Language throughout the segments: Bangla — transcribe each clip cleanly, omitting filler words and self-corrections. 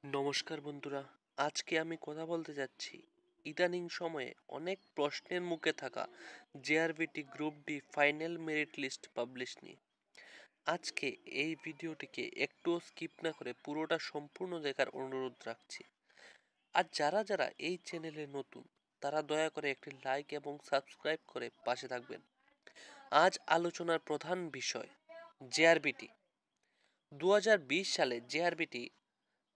নমস্কার বন্ধুরা, আজকে আমি কথা বলতে যাচ্ছি ইদানিং সময়ে অনেক প্রশ্নের মুখে থাকা JRBT group D final merit list publish নিয়ে। আজকে এই ভিডিওটিকে একটুও স্কিপ না করে পুরোটা সম্পূর্ণ দেখার অনুরোধ রাখছি। আর যারা যারা এই চ্যানেলে নতুন, তারা দয়া করে একটি লাইক এবং সাবস্ক্রাইব করে পাশে থাকবেন। আজ আলোচনার প্রধান বিষয় জেআরবিটি। 2020 সালে জেআরবিটি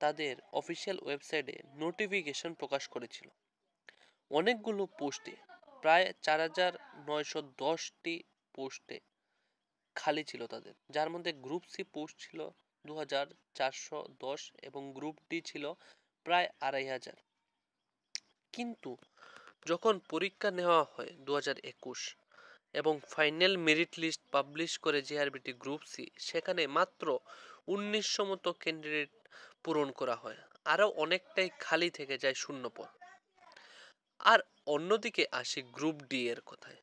তাদের অফিসিয়াল ওয়েবসাইটে নোটিফিকেশন প্রকাশ করেছিল অনেকগুলো পোস্টে, প্রায় 4910টি পোস্টে খালি ছিল তাদের, যার মধ্যে গ্রুপ সি পোস্ট ছিল 2410 এবং গ্রুপ ডি ছিল প্রায় 2500। কিন্তু যখন পরীক্ষা নেওয়া হয় 2021 এবং ফাইনাল মেরিট লিস্ট পাবলিশ করে জেআরবিটি গ্রুপ সি, সেখানে মাত্র 1900 মতো ক্যান্ডিডেট পূরণ করা হয়, আরও অনেকটাই খালি থেকে যায় শূন্য পদ। আর অন্যদিকে আসি গ্রুপ ডি এর কথায়,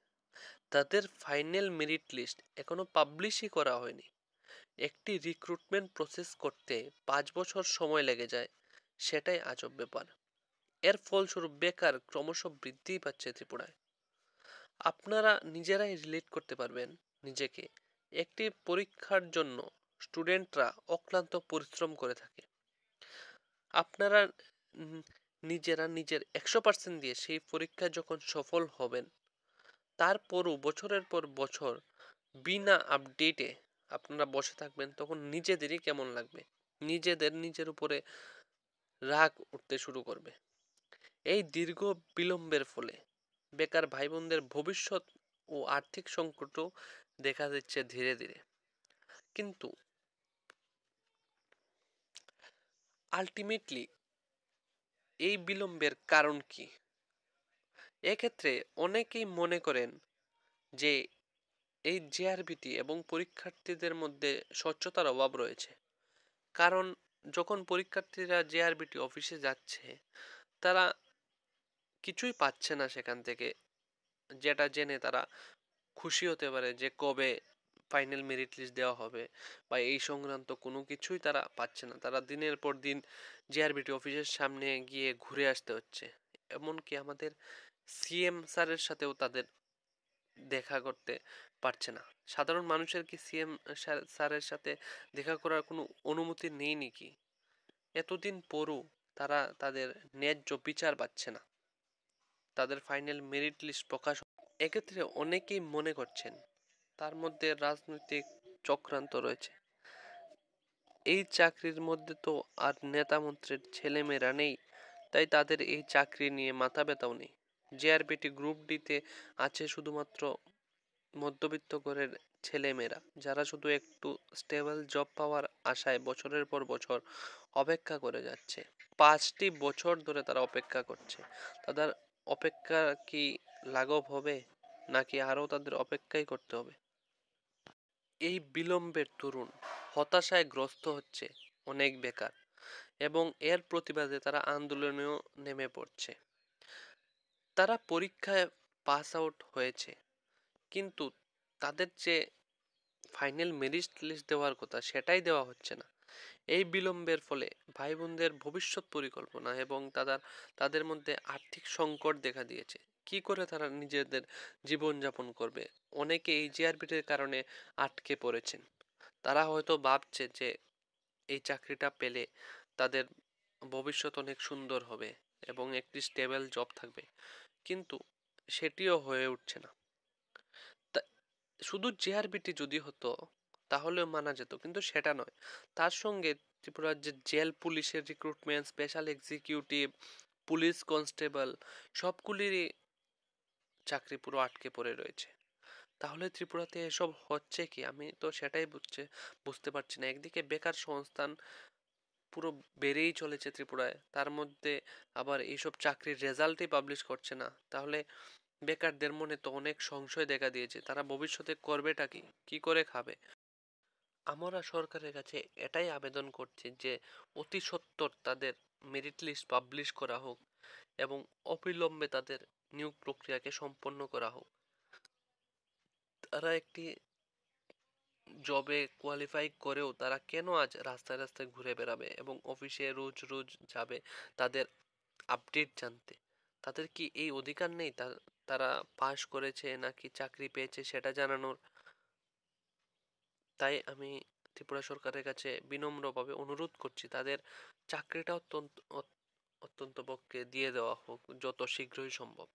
তাদের ফাইনাল মেরিট লিস্ট এখনো পাবলিশই করা হয়নি। একটি রিক্রুটমেন্ট প্রসেস করতে 5 বছর সময় লেগে যায়, সেটাই আজব ব্যাপার। এর ফলস্বরূপ বেকার ক্রমশ বৃদ্ধিই পাচ্ছে ত্রিপুরায়। আপনারা নিজেরাই রিলেট করতে পারবেন নিজেকে। একটি পরীক্ষার জন্য স্টুডেন্টরা অক্লান্ত পরিশ্রম করে থাকে। আপনারা নিজেরা নিজের 100% দিয়ে সেই পরীক্ষায় যখন সফল হবেন, তারপরও বছরের পর বছর বিনা আপডেটে আপনারা বসে থাকবেন, তখন নিজেদেরই কেমন লাগবে, নিজের উপরে রাগ উঠতে শুরু করবে। এই দীর্ঘ বিলম্বের ফলে বেকার ভাই বোনদের ভবিষ্যৎ ও আর্থিক সংকটও দেখা দিচ্ছে ধীরে ধীরে। কিন্তু আলটিমেটলি এই বিলম্বের কারণ কি? এক্ষেত্রে অনেকেই মনে করেন যে এই জেআরবিটি এবং পরীক্ষার্থীদের মধ্যে স্বচ্ছতার অভাব রয়েছে। কারণ যখন পরীক্ষার্থীরা জেআরবিটি অফিসে যাচ্ছে, তারা কিছুই পাচ্ছে না সেখান থেকে, যেটা জেনে তারা খুশি হতে পারে যে কবে ফাইনাল মেরিট লিস্ট দেওয়া হবে বা এই সংক্রান্ত কোনো কিছুই তারা পাচ্ছে না। তারা দিনের পর দিন জেআরবিটি অফিসের সামনে গিয়ে ঘুরে আসতে হচ্ছে। এমনকি আমাদের সিএম স্যারের সাথেও তাদের দেখা করতে পারছে না। সাধারণ মানুষের কি সিএম স্যারের সাথে দেখা করার কোনো অনুমতি নেই নাকি? এতদিন পরও তারা তাদের ন্যায্য বিচার পাচ্ছে না, তাদের ফাইনাল মেরিট লিস্ট প্রকাশ। এক্ষেত্রে অনেকেই মনে করছেন তার মধ্যে রাজনৈতিক চক্রান্ত রয়েছে। এই চাকরির মধ্যে তো আর নেতা মন্ত্রীর ছেলেমেয়েরা নেই, তাই তাদের এই চাকরি নিয়ে মাথা ব্যথাও নেই। জেআরবিটি গ্রুপ ডিতে আছে শুধুমাত্র মধ্যবিত্ত ঘরের ছেলেমেয়েরা, যারা শুধু একটু স্টেবল জব পাওয়ার আশায় বছরের পর বছর অপেক্ষা করে যাচ্ছে। 5টি বছর ধরে তারা অপেক্ষা করছে। তাদের অপেক্ষা কি লাঘব হবে, নাকি আরও তাদের অপেক্ষাই করতে হবে? এই বিলম্বের দরুন হতাশায় গ্রস্ত হচ্ছে অনেক বেকার, এবং এর প্রতিবাদে তারা আন্দোলনেও নেমে পড়ছে। তারা পরীক্ষায় পাস আউট হয়েছে, কিন্তু তাদের যে ফাইনাল মেরিট লিস্ট দেওয়ার কথা সেটাই দেওয়া হচ্ছে না। এই বিলম্বের ফলে ভাই বোনদের ভবিষ্যৎ পরিকল্পনা এবং তাদের মধ্যে আর্থিক সংকট দেখা দিয়েছে। কি করে তারা নিজেদের জীবনযাপন করবে? অনেকে এই জিআরবিটির কারণে আটকে পড়েছেন। তারা হয়তো ভাবছে যে এই চাকরিটা পেলে তাদের ভবিষ্যৎ অনেক সুন্দর হবে এবং একটি স্টেবল জব থাকবে, কিন্তু সেটিও হয়ে উঠছে না। তা শুধু জেআরবিটি যদি হতো তাহলেও মানা যেত, কিন্তু সেটা নয়। তার সঙ্গে ত্রিপুরার যে জেল পুলিশের recruitment, special executive, police constable, সবগুলিরই চাকরি পুরো আটকে পড়ে রয়েছে। তাহলে ত্রিপুরাতে এসব হচ্ছে কি? আমি তো সেটাই বুঝতে পারছি না। একদিকে বেকার সংস্থান পুরো বেড়েই চলেছে ত্রিপুরায়, তার মধ্যে আবার এইসব চাকরির রেজাল্টই পাবলিশ করছে না। তাহলে বেকারদের মনে তো অনেক সংশয় দেখা দিয়েছে, তারা ভবিষ্যতে করবেটা কি, কি করে খাবে? আমরা সরকারের কাছে এটাই আবেদন করছি যে অতি সত্বর তাদের মেরিট লিস্ট পাবলিশ করা হোক এবং অবিলম্বে তাদের নিয়োগ প্রক্রিয়াকে সম্পন্ন করা হোক। তারা একটি জবে কোয়ালিফাই করেও তারা কেন আজ রাস্তায় রাস্তায় ঘুরে বেড়াবে এবং অফিসে রোজ রোজ যাবে তাদের আপডেট জানতে? তাদের কি এই অধিকার নেই তারা পাশ করেছে নাকি চাকরি পেয়েছে সেটা জানানোর? তাই আমি ত্রিপুরা সরকারের কাছে বিনম্রভাবে অনুরোধ করছি তাদের চাকরিটা অত্যন্ত পক্ষে দিয়ে দেওয়া হোক যত শীঘ্রই সম্ভব।